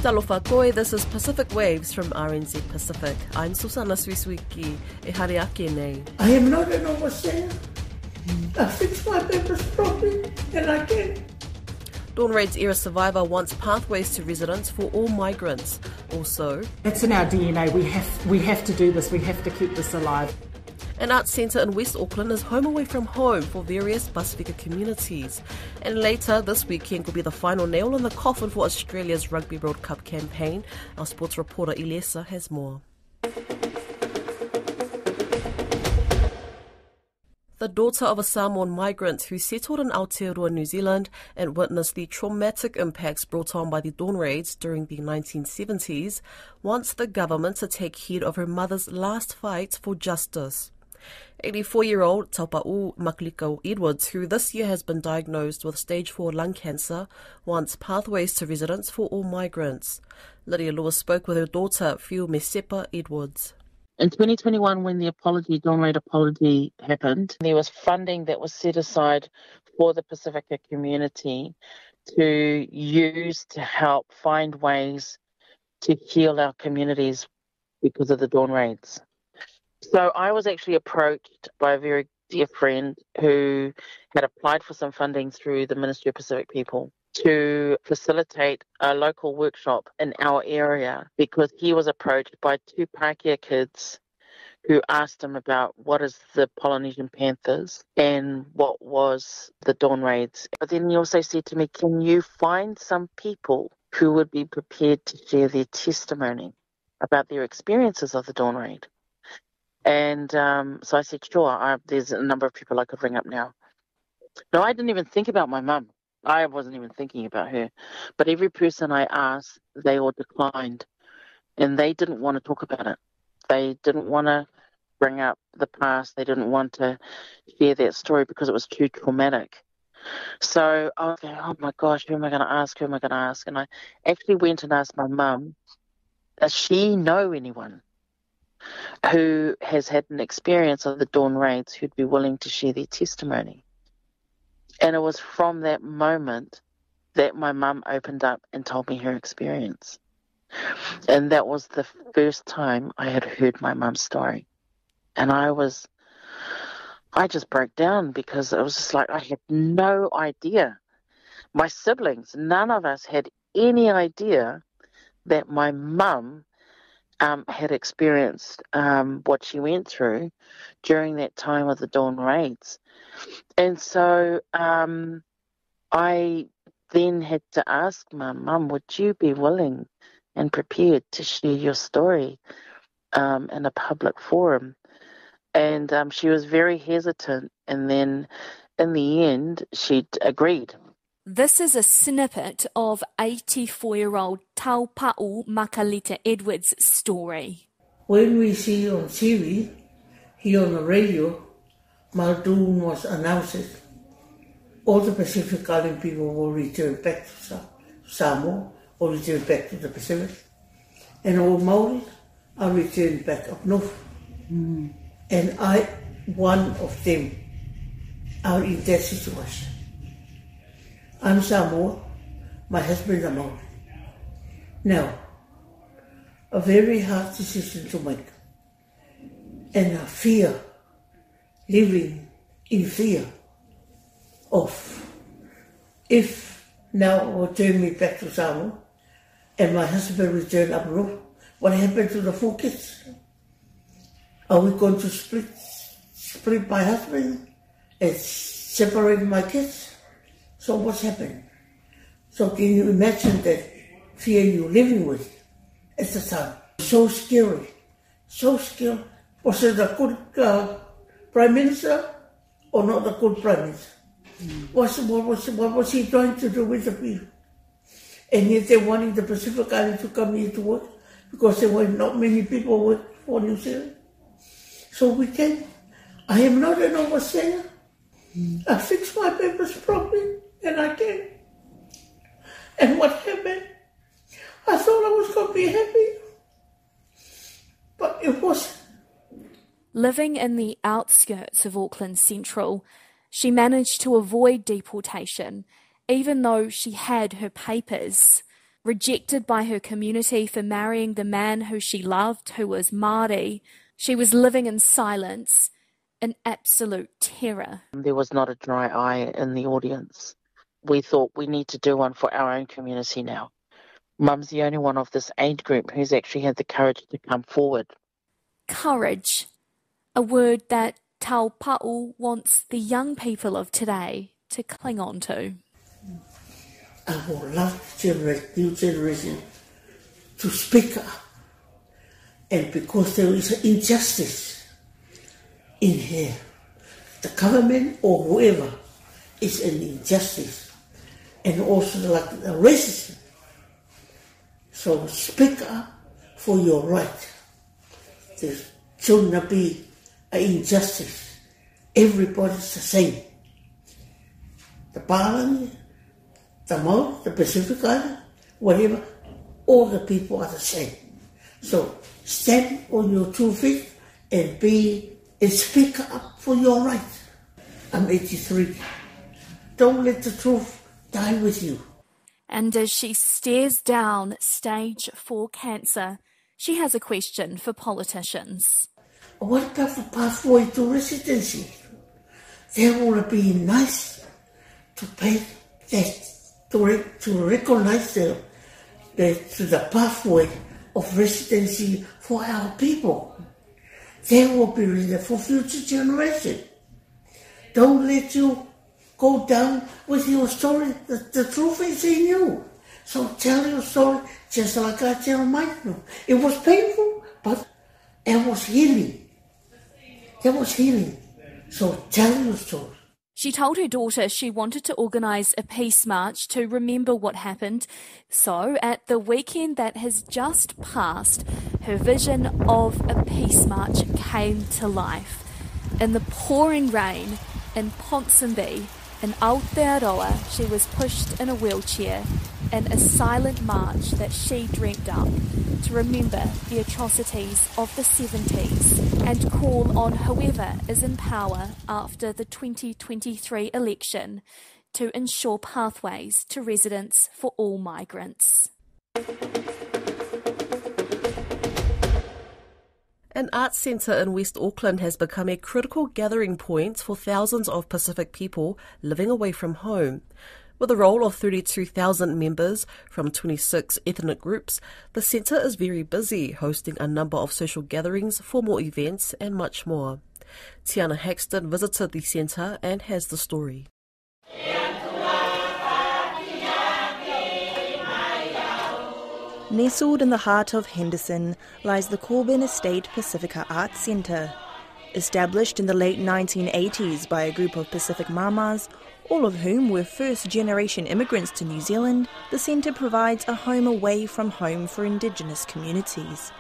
Talofa koe, this is Pacific Waves from RNZ Pacific. I'm Susana Swiswiki, e hariake nei. I am not an overseer. I fix my papers properly, and I can. Dawn Raids era survivor wants pathways to residence for all migrants. Also, it's in our DNA. We have to do this. We have to keep this alive. An arts centre in West Auckland is home away from home for various Pasifika communities. And later this weekend will be the final nail in the coffin for Australia's Rugby World Cup campaign. Our sports reporter Ilesa has more. The daughter of a Samoan migrant who settled in Aotearoa, New Zealand and witnessed the traumatic impacts brought on by the Dawn Raids during the 1970s, wants the government to take heed of her mother's last fight for justice. 84-year-old Taupau Makalita Edwards, who this year has been diagnosed with stage 4 lung cancer, wants pathways to residence for all migrants. Lydia Lewis spoke with her daughter, Fiumesepa Edwards. In 2021, when the Dawn Raid apology happened, there was funding that was set aside for the Pacifica community to use to help find ways to heal our communities because of the Dawn Raids. So I was actually approached by a very dear friend who had applied for some funding through the Ministry of Pacific People to facilitate a local workshop in our area because he was approached by two Pākehā kids who asked him about what is the Polynesian Panthers and what was the Dawn Raids. But then he also said to me, can you find some people who would be prepared to share their testimony about their experiences of the Dawn Raid? And so I said, sure, there's a number of people I could ring up now. No, I didn't even think about my mum. I wasn't even thinking about her. But every person I asked, they all declined. And they didn't want to talk about it. They didn't want to bring up the past. They didn't want to share that story because it was too traumatic. So I was going, oh my gosh, who am I going to ask? Who am I going to ask? And I actually went and asked my mum, does she know anyone who has had an experience of the Dawn Raids who'd be willing to share their testimony? And it was from that moment that my mum opened up and told me her experience. And that was the first time I had heard my mum's story. And I just broke down because it was just like I had no idea. My siblings, none of us had any idea that my mum had experienced what she went through during that time of the Dawn Raids. And so I then had to ask my mum, would you be willing and prepared to share your story in a public forum? And she was very hesitant. And then in the end, she agreed. This is a snippet of 84-year-old Taupau Makalita Edwards' story. When we see on TV, here on the radio, Muldoon was announced all the Pacific Island people will return back to Samoa or return back to the Pacific. And all Maoris are returned back up north. Mm. And I, one of them, are in that situation. I'm Samoa, my husband is Maori. Now, a very hard decision to make. And a fear, living in fear of if now will turn me back to Samoa and my husband return up north, what happened to the 4 kids? Are we going to split my husband and separate my kids? So what's happened? So can you imagine that fear you're living with at the time? So scary, so scary. Was it a good Prime Minister or not a good Prime Minister? What was he trying to do with the people? And yet they're wanting the Pacific Island to come here to work because there were not many people working for New Zealand. So we can. I am not an overseer. I fix my papers properly. And I can. And what happened? I thought I was going to be happy. But it wasn't. Living in the outskirts of Auckland Central, she managed to avoid deportation, even though she had her papers. Rejected by her community for marrying the man who she loved, who was Māori, she was living in silence, in absolute terror. There was not a dry eye in the audience. We thought we need to do one for our own community now. Mum's the only one of this age group who's actually had the courage to come forward. Courage, a word that Taupau wants the young people of today to cling on to. I would love the new generation to speak up. And because there is injustice in here, the government or whoever is an injustice, and also like the racism. So speak up for your right. There should not be an injustice. Everybody's the same. The Parliament, the Maori, the Pacific Island, whatever, all the people are the same. So stand on your 2 feet and speak up for your right. I'm 83. Don't let the truth die with you. And as she stares down stage 4 cancer, she has a question for politicians. What about the pathway to residency? There would be nice to pay that, to recognize the pathway of residency for our people. There will be reason for future generation. Don't let you go down with your story. The truth is in you. So tell your story just like I tell mine. It was painful, but it was healing. There was healing. So tell your story. She told her daughter she wanted to organise a peace march to remember what happened. So, at the weekend that has just passed, her vision of a peace march came to life. In the pouring rain, in Ponsonby, in Aotearoa, she was pushed in a wheelchair in a silent march that she dreamt up to remember the atrocities of the 70s and call on whoever is in power after the 2023 election to ensure pathways to residence for all migrants. An arts centre in West Auckland has become a critical gathering point for thousands of Pacific people living away from home. With a roll of 32,000 members from 26 ethnic groups, the centre is very busy, hosting a number of social gatherings, formal events and much more. Tiana Haxton visited the centre and has the story. Nestled in the heart of Henderson lies the Corbin Estate Pacifica Arts Centre. Established in the late 1980s by a group of Pacific mamas, all of whom were first-generation immigrants to New Zealand, the centre provides a home away from home for Indigenous communities.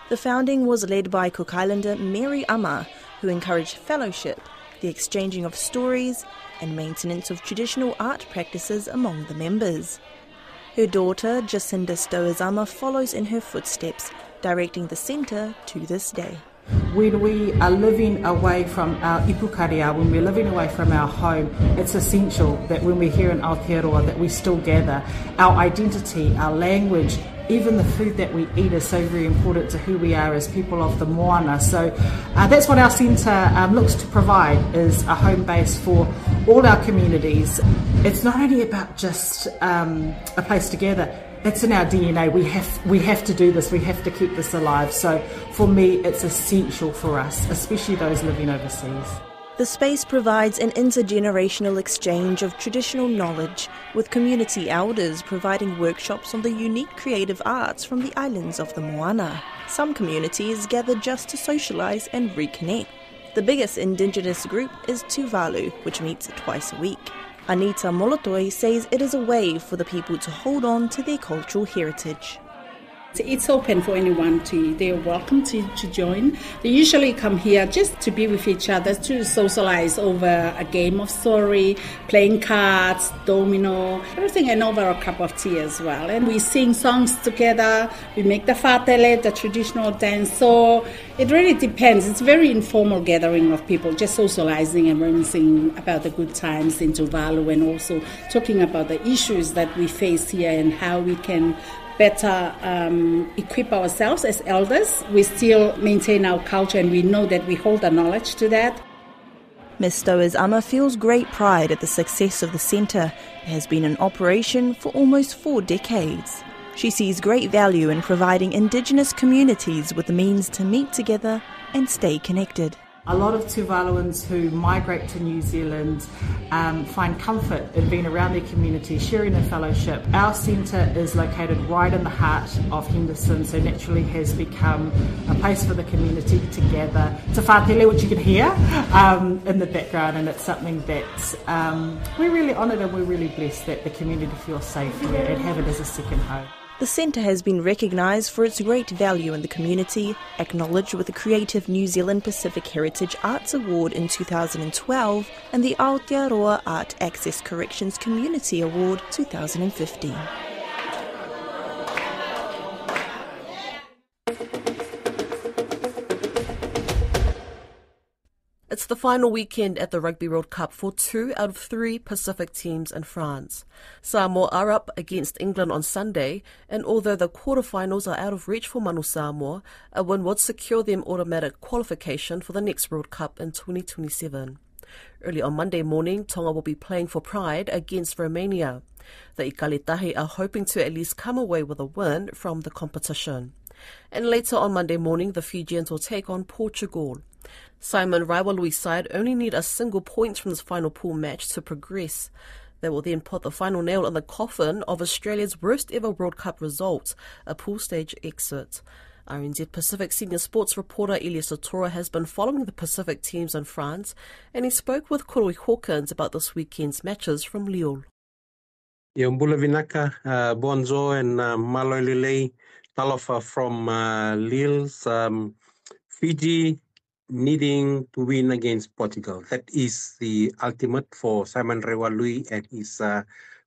The founding was led by Cook Islander Mary Ama, who encouraged fellowship, the exchanging of stories, and maintenance of traditional art practices among the members. Her daughter, Jacinda Stoazama, follows in her footsteps, directing the centre to this day. When we are living away from our ipukaria, when we're living away from our home, it's essential that when we're here in Aotearoa that we still gather. Our identity, our language, even the food that we eat is so very important to who we are as people of the moana. So that's what our centre looks to provide, is a home base for all our communities. It's not only about just a place to gather. It's in our DNA. We have to do this. We have to keep this alive. So for me, it's essential for us, especially those living overseas. The space provides an intergenerational exchange of traditional knowledge, with community elders providing workshops on the unique creative arts from the islands of the Moana. Some communities gather just to socialise and reconnect. The biggest Indigenous group is Tuvalu, which meets twice a week. Anita Molotoi says it is a way for the people to hold on to their cultural heritage. It's open for anyone they're welcome to join. They usually come here just to be with each other, to socialize over a game of story, playing cards, domino, everything, and over a cup of tea as well. And we sing songs together, we make the fatele, the traditional dance. So it really depends. It's a very informal gathering of people, just socializing and reminiscing about the good times in Tuvalu, and also talking about the issues that we face here and how we can better equip ourselves as elders. We still maintain our culture, and we know that we hold the knowledge to that. Ms. Stowers Ama feels great pride at the success of the centre. It has been in operation for almost 4 decades. She sees great value in providing Indigenous communities with the means to meet together and stay connected. A lot of Tuvaluans who migrate to New Zealand find comfort in being around their community, sharing a fellowship. Our centre is located right in the heart of Henderson, so naturally has become a place for the community to gather. It's a whātele, which you can hear in the background, and it's something that we're really honoured and we're really blessed that the community feels safe here and have it as a second home. The centre has been recognised for its great value in the community, acknowledged with the Creative New Zealand Pacific Heritage Arts Award in 2012 and the Aotearoa Art Access Corrections Community Award 2015. It's the final weekend at the Rugby World Cup for 2 out of 3 Pacific teams in France. Samoa are up against England on Sunday, and although the quarterfinals are out of reach for Manu Samoa, a win would secure them automatic qualification for the next World Cup in 2027. Early on Monday morning, Tonga will be playing for pride against Romania. The Ikaletahi are hoping to at least come away with a win from the competition. And later on Monday morning, the Fijians will take on Portugal. Simon Raiwalui's side only need a single point from this final pool match to progress. They will then put the final nail in the coffin of Australia's worst ever World Cup result, a pool stage exit. RNZ Pacific senior sports reporter Elias Satora has been following the Pacific teams in France, and he spoke with Koroi Hawkins about this weekend's matches from Lille. Mbula Vinaka, Bonzo and Maloililei, Talofa from Lille's Fiji needing to win against Portugal. That is the ultimate for Simon Raiwalui and his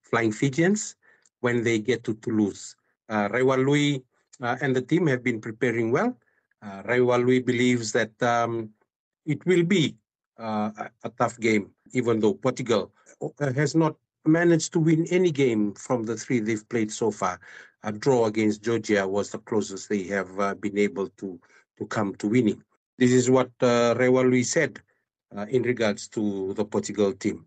Flying Fijians when they get to Toulouse. Raiwalui and the team have been preparing well. Raiwalui believes that it will be a tough game, even though Portugal has not managed to win any game from the 3 they've played so far. A draw against Georgia was the closest they have been able to come to winning. This is what Raiwalui said in regards to the Portugal team.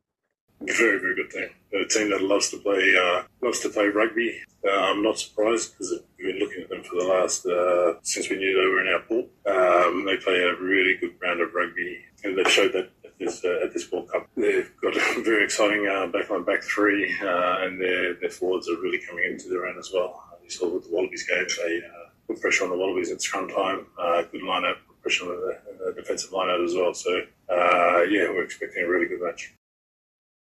Very, very good team. A team that loves to play rugby. I'm not surprised because we've been looking at them for the last since we knew they were in our pool. They play a really good brand of rugby, and they've showed that at this World Cup. They've got a very exciting backline back 3, and their forwards are really coming into their own as well. You saw with the Wallabies game, they put pressure on the Wallabies at scrum time. Good line-up. Pressure on the defensive line out as well. So, we're expecting a really good match.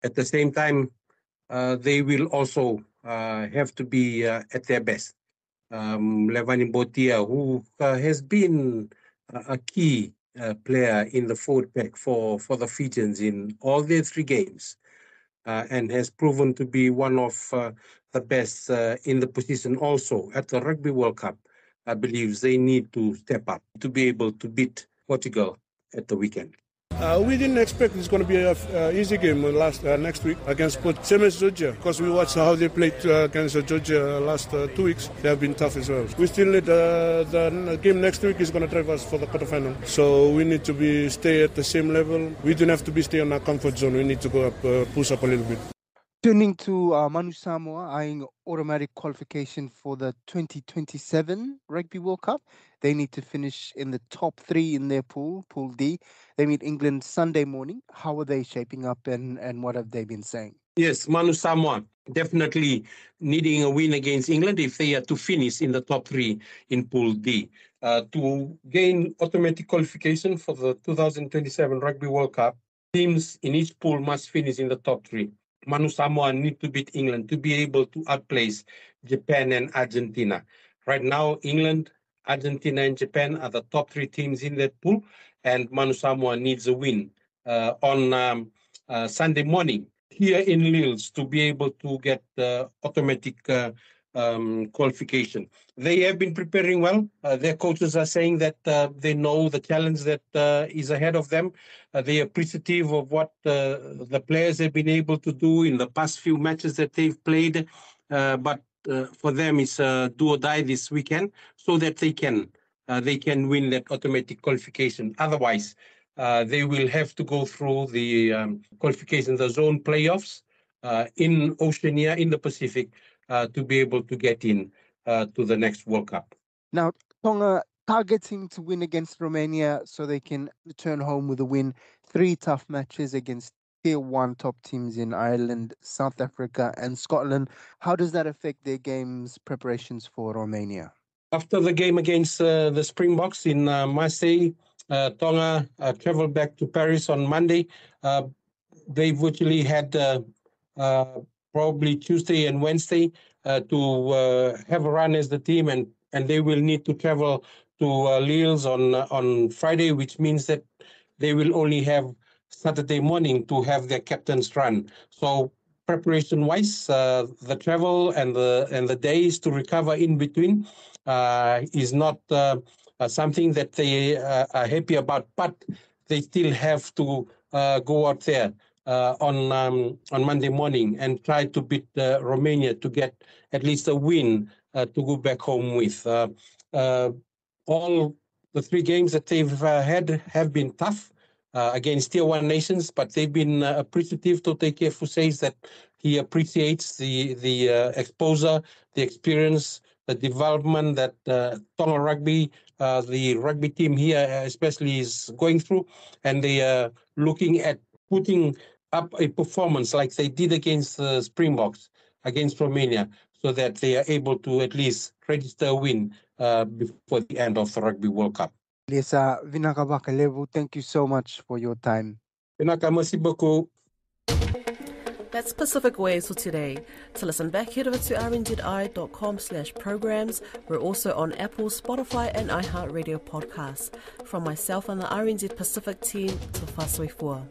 At the same time, they will also have to be at their best. Levani Botia, who has been a key player in the forward pack for the Fijians in all their 3 games, and has proven to be one of the best in the position also at the Rugby World Cup. I believe they need to step up to be able to beat Portugal at the weekend. We didn't expect it's going to be an easy game next week against same as Georgia, because we watched how they played against Georgia last 2 weeks. They have been tough as well. We still need the game next week is going to drive us for the quarterfinal. So we need to stay at the same level. We don't have to stay in our comfort zone. We need to go up, push up a little bit. Turning to Manu Samoa, eyeing automatic qualification for the 2027 Rugby World Cup. They need to finish in the top 3 in their pool, Pool D. They meet England Sunday morning. How are they shaping up and what have they been saying? Yes, Manu Samoa definitely needing a win against England if they are to finish in the top 3 in Pool D. To gain automatic qualification for the 2027 Rugby World Cup, teams in each pool must finish in the top 3. Manu Samoa need to beat England to be able to outplace Japan and Argentina. Right now, England, Argentina, and Japan are the top 3 teams in that pool, and Manu Samoa needs a win on Sunday morning here in Lille to be able to get automatic qualification. They have been preparing well. Their coaches are saying that they know the challenge that is ahead of them. They are appreciative of what the players have been able to do in the past few matches that they've played. But for them, it's do or die this weekend, so that they can win that automatic qualification. Otherwise, they will have to go through the qualification, the zone playoffs in Oceania, in the Pacific, to be able to get in to the next World Cup. Now, Tonga targeting to win against Romania so they can return home with a win. 3 tough matches against Tier 1 top teams in Ireland, South Africa and Scotland. How does that affect their games preparations for Romania? After the game against the Springboks in Marseille, Tonga traveled back to Paris on Monday. They virtually had probably Tuesday and Wednesday to have a run as the team, and they will need to travel to Lille on Friday, which means that they will only have Saturday morning to have their captain's run. So preparation-wise, the travel and the days to recover in between is not something that they are happy about, but they still have to go out there on Monday morning and try to beat Romania to get at least a win to go back home with. All the 3 games that they've had have been tough against Tier 1 nations, but they've been appreciative. Tote Kefu says that he appreciates the exposure, the experience, the development that Tonga Rugby, the rugby team here especially, is going through, and they are looking at putting up a performance like they did against the Springboks, against Romania, so that they are able to at least register a win before the end of the Rugby World Cup. Lisa Vinaka Bakalevu, thank you so much for your time. Vinaka, merci beaucoup. That's Pacific Waves for today. To listen back, head over to rnzi.com/programs. We're also on Apple, Spotify and iHeartRadio podcasts. From myself and the RNZ Pacific team, to Fasoi Fua.